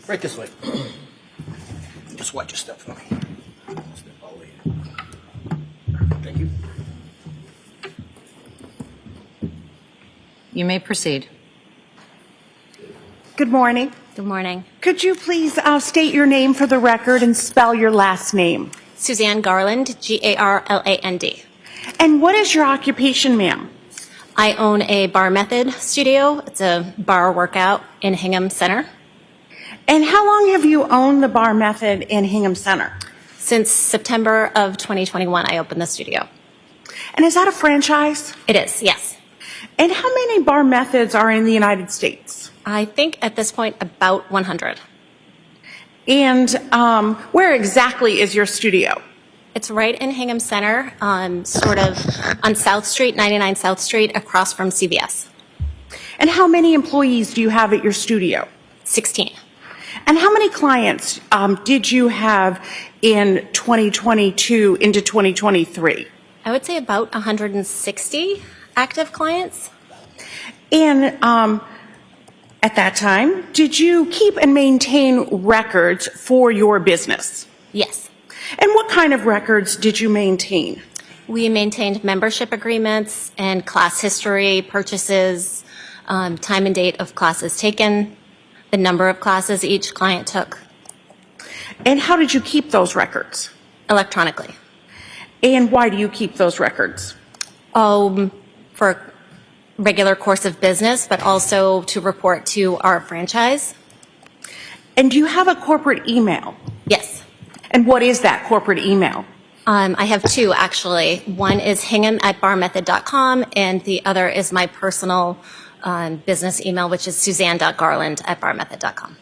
Right this way. Just watch your step for me. Step all the way in. Thank you. You may proceed. Good morning. Good morning. Could you please state your name for the record and spell your last name? Suzanne Garland, Garland. And what is your occupation, ma'am? I own a Bar Method studio. It's a bar workout in Hingham Center. And how long have you owned the Bar Method in Hingham Center? Since September of 2021, I opened the studio. And is that a franchise? It is, yes. And how many Bar Methods are in the United States? I think at this point about 100. And where exactly is your studio? It's right in Hingham Center, sort of on South Street, 99 South Street, across from CVS. And how many employees do you have at your studio? 16. And how many clients did you have in 2022 into 2023? I would say about 160 active clients. And at that time, did you keep and maintain records for your business? Yes. And what kind of records did you maintain? We maintained membership agreements and class history, purchases, time and date of classes taken, the number of classes each client took. And how did you keep those records? Electronically. And why do you keep those records? For regular course of business, but also to report to our franchise. And do you have a corporate email? Yes. And what is that corporate email? I have two, actually. One is hingham@barmethod.com, and the other is my personal business email, which is suzanne.garland@barmethod.com.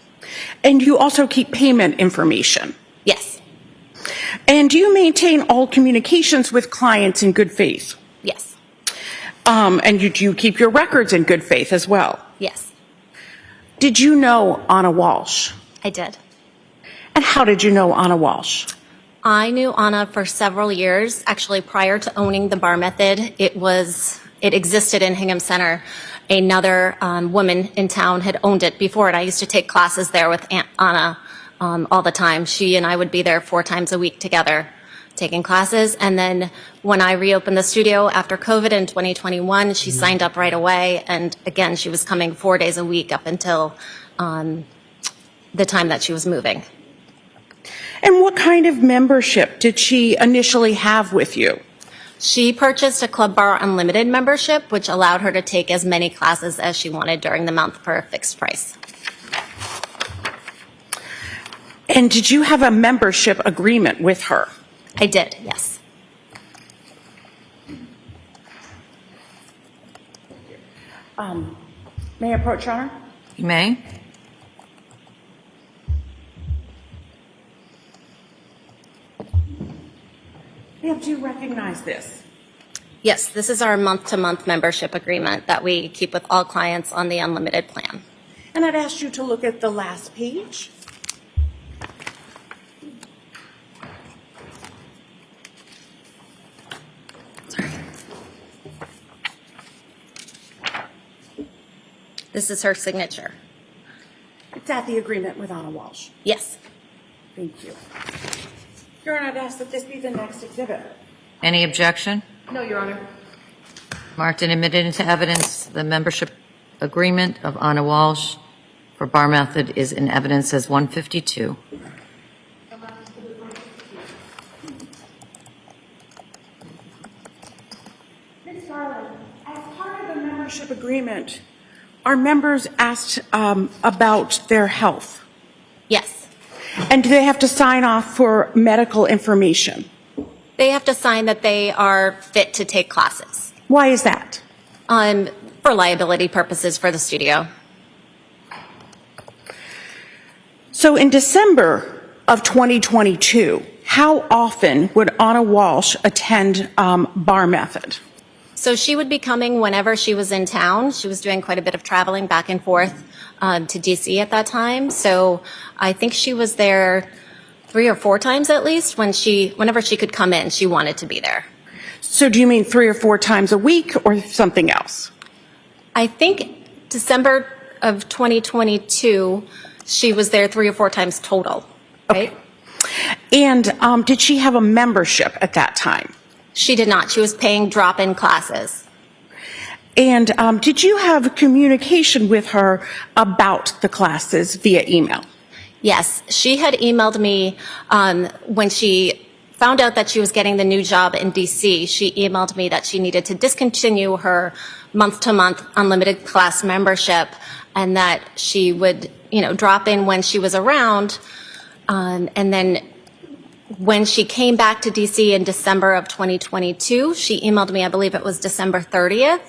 And you also keep payment information? Yes. And do you maintain all communications with clients in good faith? Yes. And do you keep your records in good faith as well? Yes. Did you know Ana Walshe? I did. And how did you know Ana Walshe? I knew Ana for several years. Actually, prior to owning the Bar Method, it existed in Hingham Center. Another woman in town had owned it before, and I used to take classes there with Ana all the time. She and I would be there 4 times a week together taking classes. And then when I reopened the studio after COVID in 2021, she signed up right away. And again, she was coming 4 days a week up until the time that she was moving. And what kind of membership did she initially have with you? She purchased a Club Bar Unlimited membership, which allowed her to take as many classes as she wanted during the month for a fixed price. And did you have a membership agreement with her? I did, yes. May I approach, Your Honor? You may. Ma'am, do you recognize this? Yes, this is our month-to-month membership agreement that we keep with all clients on the unlimited plan. And I'd ask you to look at the last page. This is her signature. It's at the agreement with Ana Walshe. Yes. Thank you. Your Honor, I'd ask that this be the next exhibit. Any objection? No, Your Honor. Marked and admitted into evidence, the membership agreement of Ana Walshe for Bar Method is in evidence as 152. Ms. Garland, as part of the membership agreement, our members asked about their health. Yes. And do they have to sign off for medical information? They have to sign that they are fit to take classes. Why is that? For liability purposes for the studio. So in December of 2022, how often would Ana Walshe attend Bar Method? So she would be coming whenever she was in town. She was doing quite a bit of traveling back and forth to DC at that time. So I think she was there 3 or 4 times at least. Whenever she could come in, she wanted to be there. So do you mean 3 or 4 times a week or something else? I think December of 2022, She was there 3 or 4 times total, right? And did she have a membership at that time? She did not. She was paying drop-in classes. And did you have communication with her about the classes via email? Yes, she had emailed me when she found out that she was getting the new job in DC. She emailed me that she needed to discontinue her month-to-month unlimited class membership and that she would, drop in when she was around. And then when she came back to DC in December of 2022, she emailed me, I believe it was December 30th,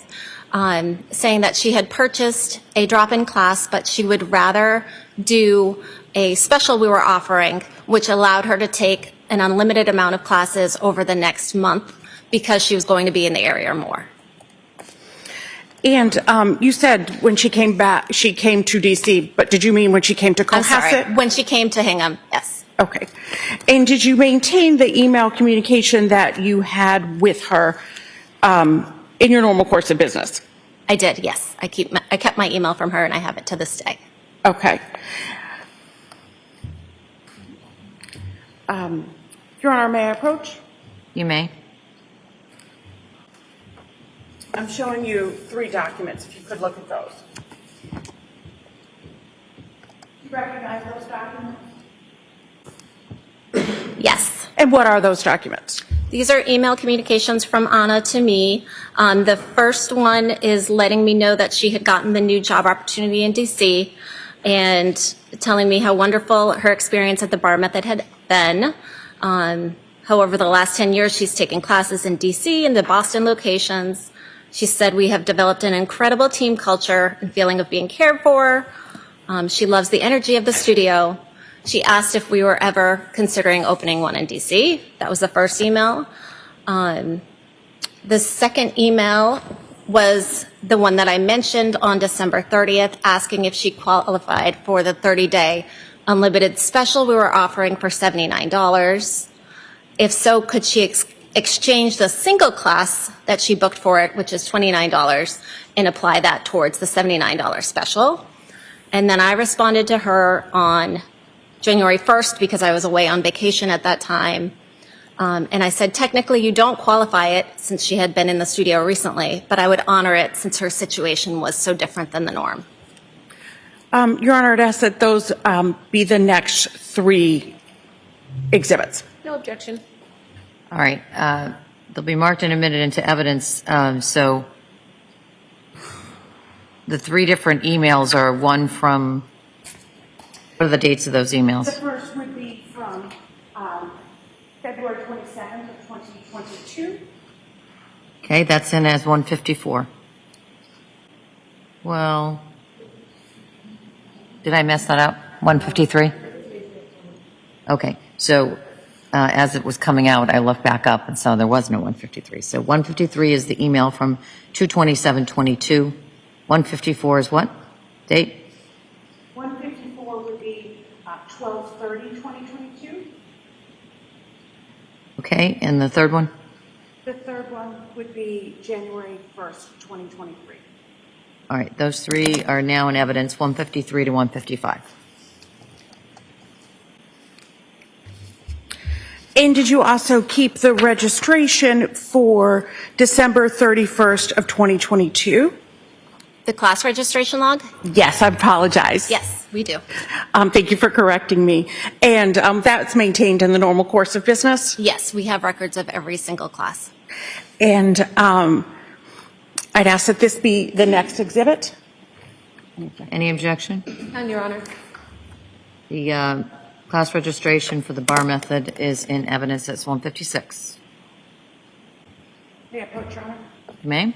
saying that she had purchased a drop-in class, but she would rather do a special we were offering, which allowed her to take an unlimited amount of classes over the next month because she was going to be in the area more. And you said when she came back, she came to DC, but did you mean when she came to I'm sorry, Cohasset? when she came to Hingham, yes. Okay. And did you maintain the email communication that you had with her in your normal course of business? I did, yes. I kept my email from her and I have it to this day. Okay. Your Honor, may I approach? You may. I'm showing you 3 documents, if you could look at those. Do you recognize those documents? Yes. And what are those documents? These are email communications from Ana to me. The first one is letting me know that she had gotten the new job opportunity in DC and telling me how wonderful her experience at the bar method had been. However, the last 10 years she's taken classes in DC and the Boston locations. She said we have developed an incredible team culture and feeling of being cared for. She loves the energy of the studio. She asked if we were ever considering opening one in DC. That was the first email. The second email was the one that I mentioned on December 30th, asking if she qualified for the 30-day unlimited special we were offering for $79. If so, could she exchange the single class that she booked for it, which is $29, and apply that towards the $79 special? And then I responded to her on January 1st because I was away on vacation at that time. And I said, technically, you don't qualify it since she had been in the studio recently, but I would honor it since her situation was so different than the norm. Your Honor, I'd ask that those be the next 3 exhibits. No objection. All right. They'll be marked and admitted into evidence. So the 3 different emails are one from, what are the dates of those emails? The first would be from February 27th of 2022. Okay, that's in as 154. Well, did I mess that up? 153? Okay, so as it was coming out, I looked back up and saw there was no 153. So 153 is the email from 2/27/22. 154 is what? Date? 154 would be 12/30/2022. Okay, and the third one? The third one would be January 1st, 2023. All right, those 3 are now in evidence, 153 to 155. And did you also keep the registration for December 31st of 2022? The class registration log? Yes, I apologize. Yes, we do. Thank you for correcting me. And that's maintained in the normal course of business? Yes, we have records of every single class. And I'd ask that this be the next exhibit. Any objection? None, Your Honor. The class registration for the bar method is in evidence. That's 156. May I approach, Your Honor? You may.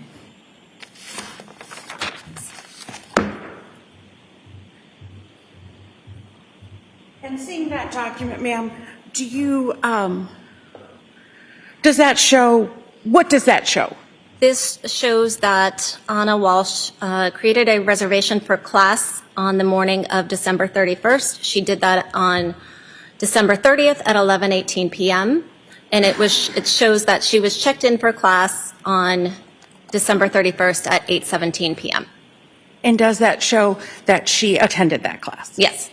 And seeing that document, ma'am, do you, does that show, what does that show? This shows that Ana Walshe created a reservation for class on the morning of December 31st. She did that on December 30th at 11:18 p.m. And it shows that she was checked in for class on December 31st at 8:17 p.m. And does that show that she attended that class? Yes.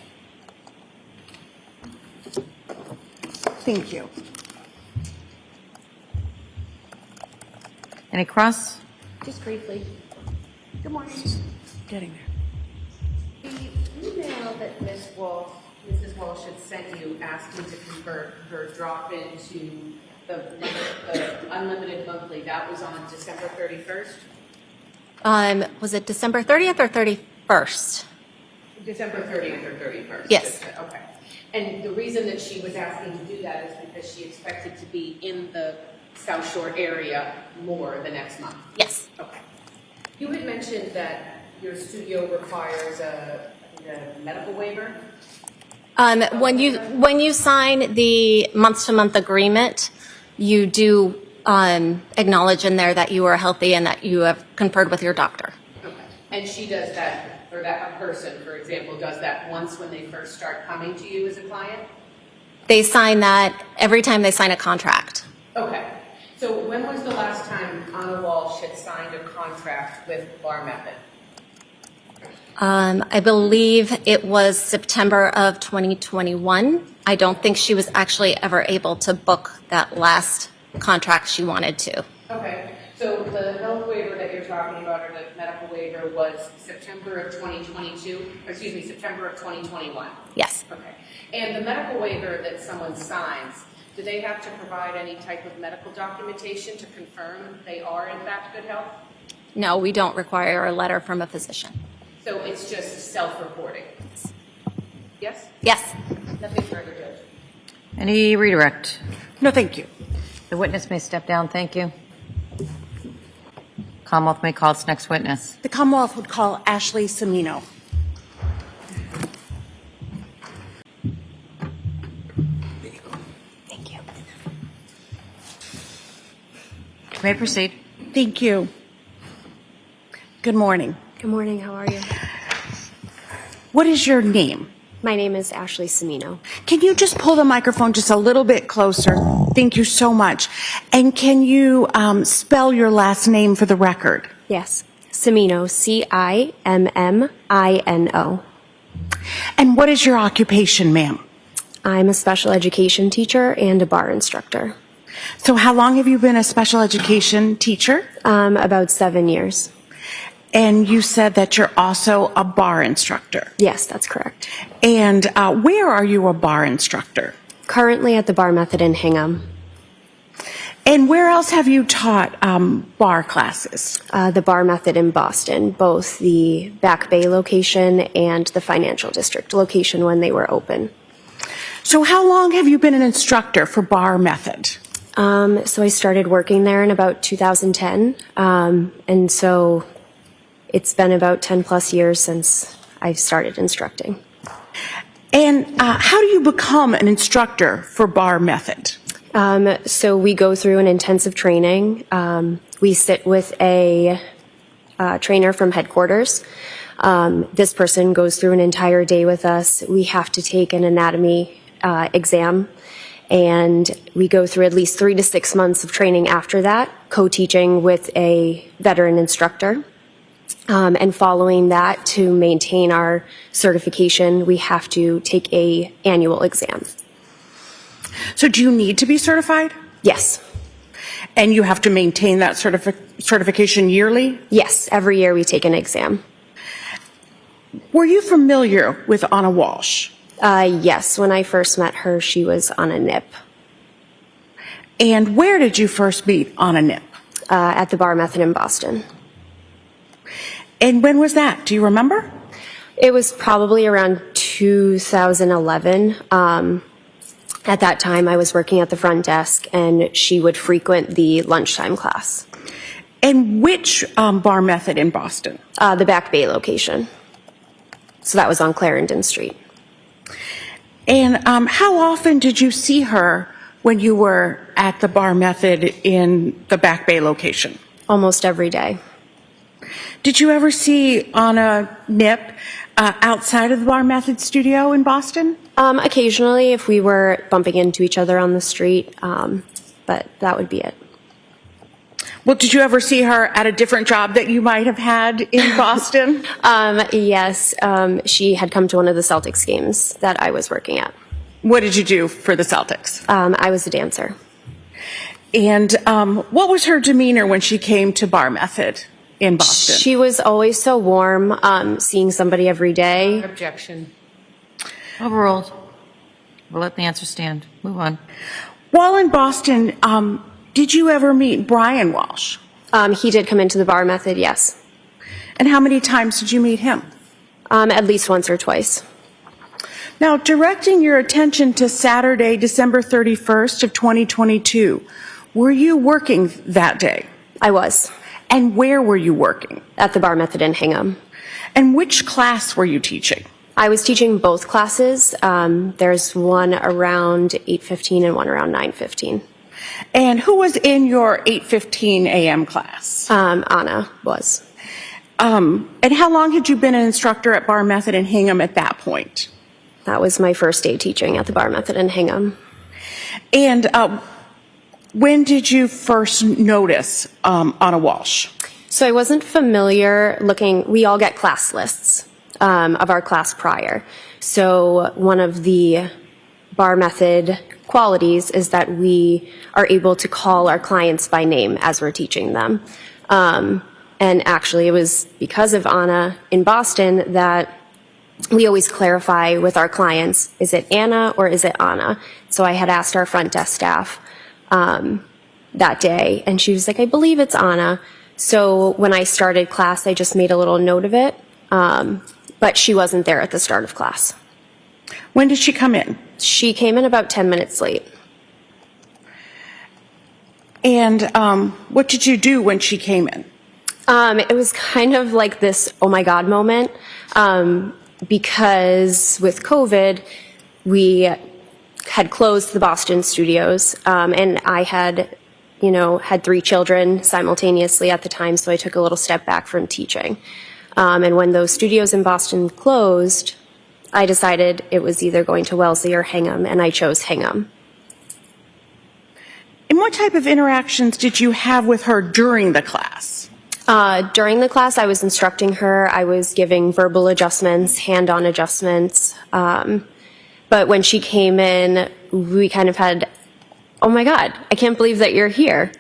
Thank you. Any cross? Just briefly. Good morning. Getting there. The email that Mrs. Walsh had sent you asking to convert her drop-in to the unlimited monthly, that was on December 31st? Was it December 30th or 31st? December 30th or 31st? Yes. Okay. And the reason that she was asking to do that is because she expected to be in the South Shore area more the next month? Yes. Okay. You had mentioned that your studio requires a medical waiver? When you sign the month-to-month agreement, you do acknowledge in there that you are healthy and that you have conferred with your doctor. Okay. And she does that, or that person, for example, does that once when they first start coming to you as a client? They sign that every time they sign a contract. Okay. So when was the last time Ana Walshe had signed a contract with Bar Method? I believe it was September of 2021. I don't think she was actually ever able to book that last contract she wanted to. Okay. So the health waiver that you're talking about, or the medical waiver, was September of 2022, September of 2021? Yes. Okay. And the medical waiver that someone signs, do they have to provide any type of medical documentation to confirm they are in fact good health? No, we don't require a letter from a physician. So it's just self-reporting? Yes? Yes. Nothing further, Judge. Any redirect? No, thank you. The witness may step down. Thank you. Commonwealth may call its next witness. The Commonwealth would call Ashley Cimmino. Thank you. You may proceed. Thank you. Good morning. Good morning, how are you? What is your name? My name is Ashley Cimmino. Can you just pull the microphone just a little bit closer? Thank you so much. And can you spell your last name for the record? Yes, Cimmino, Cimmino. And what is your occupation, ma'am? I'm a special education teacher and a bar instructor. So how long have you been a special education teacher? About 7 years. And you said that you're also a bar instructor. Yes, that's correct. And where are you a bar instructor? Currently at the Bar Method in Hingham. And where else have you taught bar classes? The Bar Method in Boston, both the Back Bay location and the Financial District location when they were open. So how long have you been an instructor for Bar Method? So I started working there in about 2010. And so it's been about 10 plus years since I've started instructing. And how do you become an instructor for Bar Method? So we go through an intensive training. We sit with a trainer from headquarters. This person goes through an entire day with us. We have to take an anatomy exam, and we go through at least 3 to 6 months of training after that, co-teaching with a veteran instructor. And following that, to maintain our certification, we have to take a annual exam. So do you need to be certified? Yes. And you have to maintain that certification yearly? Yes, every year we take an exam. Were you familiar with Ana Walshe? Yes, when I first met her, she was on a NIP. And where did you first meet Ana NIP? At the Bar Method in Boston. And when was that? Do you remember? It was probably around 2011. At that time, I was working at the front desk, and she would frequent the lunchtime class. And which Bar Method in Boston? The Back Bay location. So that was on Clarendon Street. And how often did you see her when you were at the Bar Method in the Back Bay location? Almost every day. Did you ever see Ana NIP outside of the Bar Method studio in Boston? Occasionally, if we were bumping into each other on the street, but that would be it. Well, did you ever see her at a different job that you might have had in Boston? Yes, she had come to one of the Celtics games that I was working at. What did you do for the Celtics? I was a dancer. And what was her demeanor when she came to Bar Method in Boston? She was always so warm, seeing somebody every day. Objection. Overruled. We'll let the answer stand. Move on. While in Boston, did you ever meet Brian Walshe? He did come into the Bar Method, yes. And how many times did you meet him? At least once or twice. Now, directing your attention to Saturday, December 31st of 2022, were you working that day? I was And where were you working? at the Bar Method in Hingham. And which class were you teaching? I was teaching both classes. There's one around 8:15 and one around 9:15. And who was in your 8:15 a.m. class? Ana was. And how long had you been an instructor at Bar Method in Hingham at that point? That was my first day teaching at the Bar Method in Hingham. And when did you first notice Ana Walshe? So I wasn't familiar looking, we all get class lists of our class prior. So one of the Bar Method qualities is that we are able to call our clients by name as we're teaching them. And actually it was because of Ana in Boston that we always clarify with our clients, is it Ana or is it Ana? So I had asked our front desk staff that day, and she was like, I believe it's Ana. So when I started class, I just made a little note of it, but she wasn't there at the start of class. When did she come in? She came in about 10 minutes late. And what did you do when she came in? It was kind of like this oh my God moment, because with COVID, we had closed the Boston studios, and I had, had 3 children simultaneously at the time, so I took a little step back from teaching. And when those studios in Boston closed, I decided it was either going to Wellesley or Hingham, and I chose Hingham. And what type of interactions did you have with her during the class? During the class, I was instructing her. I was giving verbal adjustments, hand-on adjustments. But when she came in, we kind of had, oh my God, I can't believe that you're here.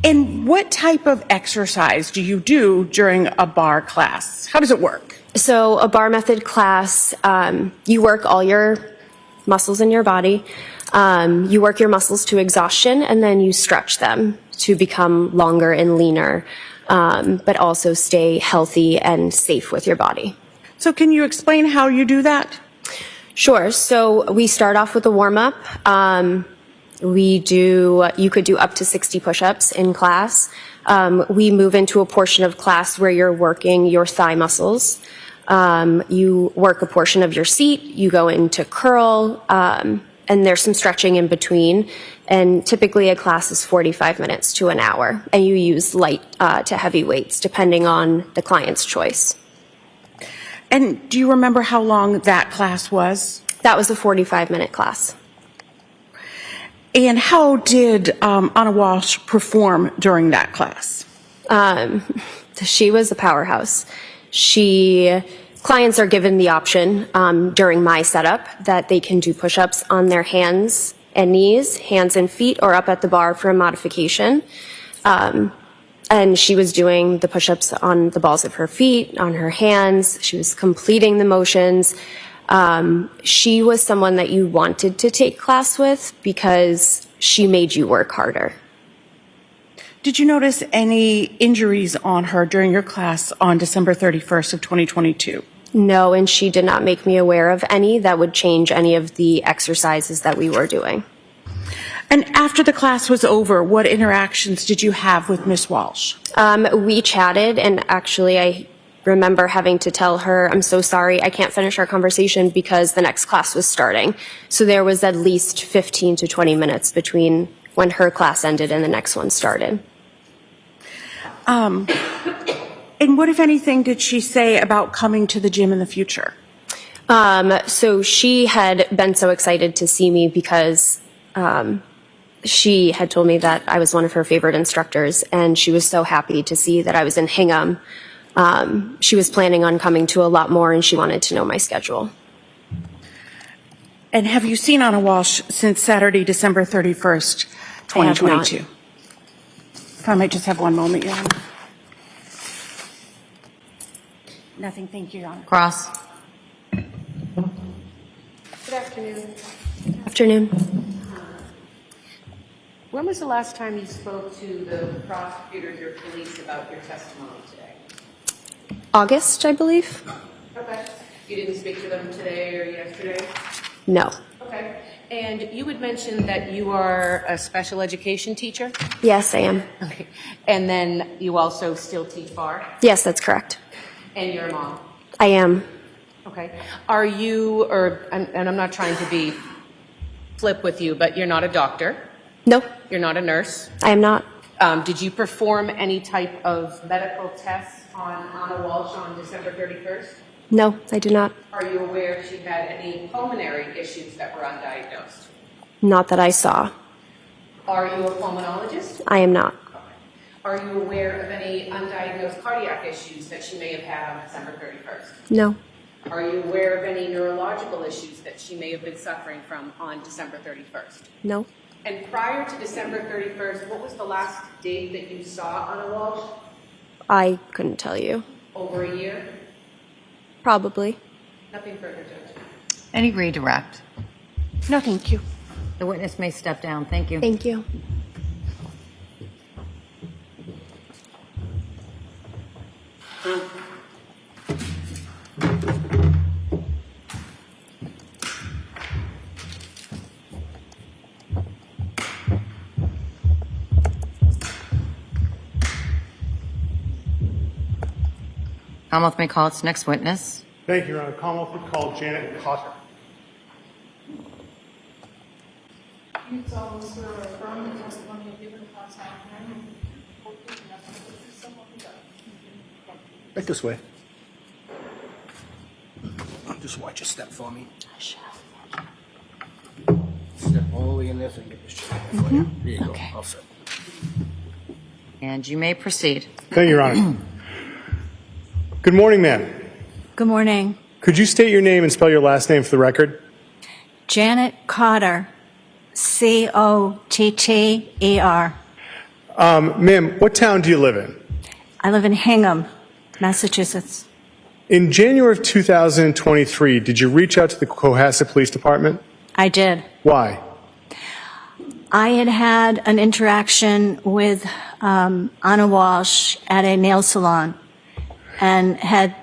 And what type of exercise do you do during a bar class? How does it work? So a Bar Method class, you work all your muscles in your body. You work your muscles to exhaustion, and then you stretch them to become longer and leaner, but also stay healthy and safe with your body. So can you explain how you do that? Sure. So we start off with a warm-up. You could do up to 60 push-ups in class. We move into a portion of class where you're working your thigh muscles. You work a portion of your seat. You go into curl, and there's some stretching in between. And typically a class is 45 minutes to an hour, and you use light to heavy weights depending on the client's choice. And do you remember how long that class was? That was a 45-minute class. And how did Ana Walshe perform during that class? She was a powerhouse. Clients are given the option during my setup that they can do push-ups on their hands and knees, hands and feet, or up at the bar for a modification. And she was doing the push-ups on the balls of her feet, on her hands. She was completing the motions. She was someone that you wanted to take class with because she made you work harder. Did you notice any injuries on her during your class on December 31st of 2022? No, and she did not make me aware of any that would change any of the exercises that we were doing. And after the class was over, what interactions did you have with Miss Walshe? We chatted, and actually I remember having to tell her, I'm so sorry, I can't finish our conversation because the next class was starting. So there was at least 15 to 20 minutes between when her class ended and the next one started. And what, if anything, did she say about coming to the gym in the future? So she had been so excited to see me because she had told me that I was one of her favorite instructors, and she was so happy to see that I was in Hingham. She was planning on coming to a lot more, and she wanted to know my schedule. And have you seen Ana Walshe since Saturday, December 31st, I have not. 2022? If I might just have one moment, Your Honor. Nothing, thank you, Your Honor. Cross. Good afternoon. Afternoon. When was the last time you spoke to the prosecutors or police about your testimony today? August, I believe? Okay. You didn't speak to them today or yesterday? No. Okay. And you had mentioned that you are a special education teacher? Yes, I am. Okay. And then you also still teach bar? Yes, that's correct. And you're a mom? I am. Okay. Are you, and I'm not trying to be flip with you, but you're not a doctor? No, You're not a nurse? I am not. Did you perform any type of medical tests on Ana Walshe on December 31st? No, I do not. Are you aware if she had any pulmonary issues that were undiagnosed? Not that I saw. Are you a pulmonologist? I am not. Are you aware of any undiagnosed cardiac issues that she may have had on December 31st? No. Are you aware of any neurological issues that she may have been suffering from on December 31st? No. And prior to December 31st, what was the last date that you saw Ana Walshe? I couldn't tell you. Over a year? Probably. Nothing further, Judge. Any redirect? No, thank you. The witness may step down. Thank you. Thank you. Commonwealth may call its next witness. Thank you, Your Honor. Commonwealth would call Janet Cotter. You solemnly swear or affirm the testimony you give in the contact hearing will be the someone who does. Right this way. Just watch your step for me. Step all the way in there so I can get this chair for you. There you go. All set. And you may proceed. Thank you, Your Honor. Good morning, ma'am. Good morning. Could you state your name and spell your last name for the record? Janet Cotter, Cotter. Ma'am, what town do you live in? I live in Hingham, Massachusetts. In January of 2023, did you reach out to the Cohasset Police Department? I did. Why? I had had an interaction with Ana Walshe at a nail salon and had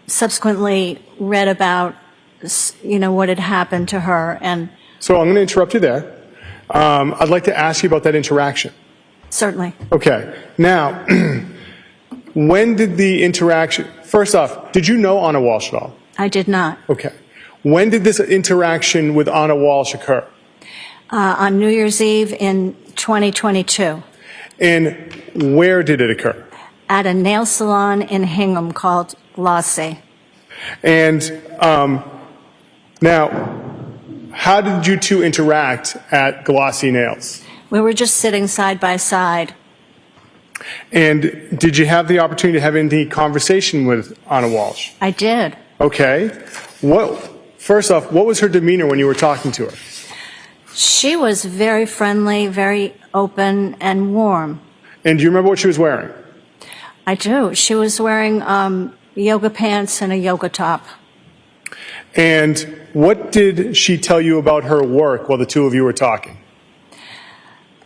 subsequently read about, what had happened to her. And So I'm going to interrupt you there. I'd like to ask you about that interaction. certainly, Okay. Now, when did the interaction, first off, did you know Ana Walshe at all? I did not. Okay. When did this interaction with Ana Walshe occur? On New Year's Eve in 2022 And where did it occur? at a nail salon in Hingham called Glossy. And now, how did you two interact at Glossy Nails? We were just sitting side by side. And did you have the opportunity to have any conversation with Ana Walshe? I did. Okay. First off, what was her demeanor when you were talking to her? She was very friendly, very open and warm. And do you remember what she was wearing? I do. She was wearing yoga pants and a yoga top. And what did she tell you about her work while the two of you were talking?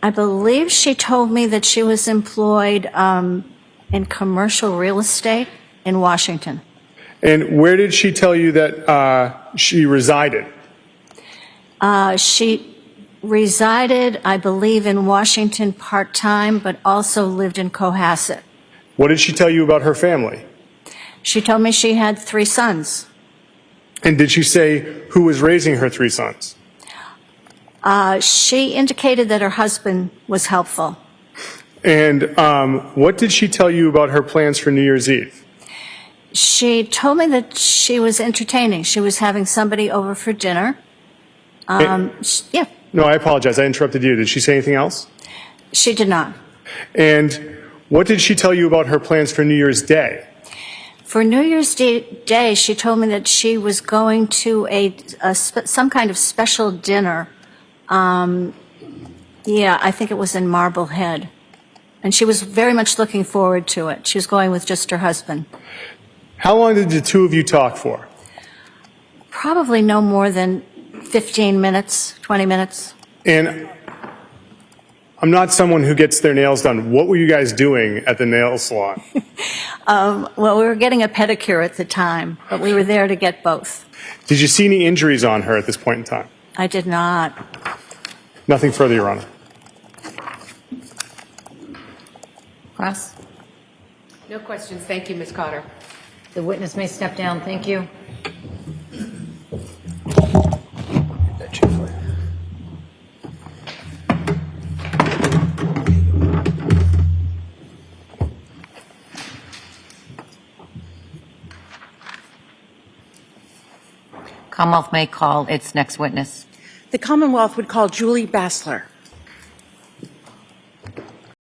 I believe she told me that she was employed in commercial real estate in Washington. And where did she tell you that she resided? She resided, I believe, in Washington part-time, but also lived in Cohasset. What did she tell you about her family? She told me she had 3 sons. And did she say who was raising her 3 sons? She indicated that her husband was helpful. And what did she tell you about her plans for New Year's Eve? She told me that she was entertaining. She was having somebody over for dinner. Yeah, No, I apologize. I interrupted you. Did she say anything else? she did not. And what did she tell you about her plans for New Year's Day? For New Year's Day, she told me that she was going to some kind of special dinner. Yeah, I think it was in Marblehead. And she was very much looking forward to it. She was going with just her husband. How long did the two of you talk for? Probably no more than 15 minutes, 20 minutes. And I'm not someone who gets their nails done. What were you guys doing at the nail salon? Well, we were getting a pedicure at the time, but we were there to get both. Did you see any injuries on her at this point in time? I did not. Nothing further, Your Honor. Cross? No questions. Thank you, Ms. Cotter. The witness may step down. Thank you. That chair for you. Commonwealth may call its next witness. The Commonwealth would call Julie Bassler.